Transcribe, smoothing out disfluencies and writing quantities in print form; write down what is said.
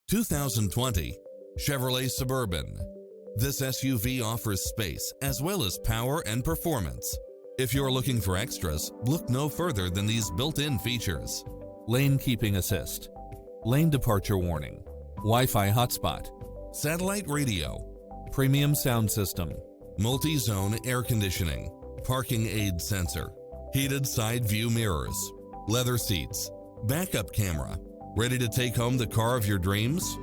2020 Chevrolet Suburban. This SUV offers space as well as power and performance. If you're looking for extras, look no further than these built-in features: lane keeping assist, lane departure warning, Wi-Fi hotspot, satellite radio, premium sound system, multi-zone air conditioning, parking aid sensor, heated side view mirrors, leather seats, backup camera. Ready to take home the car of your dreams?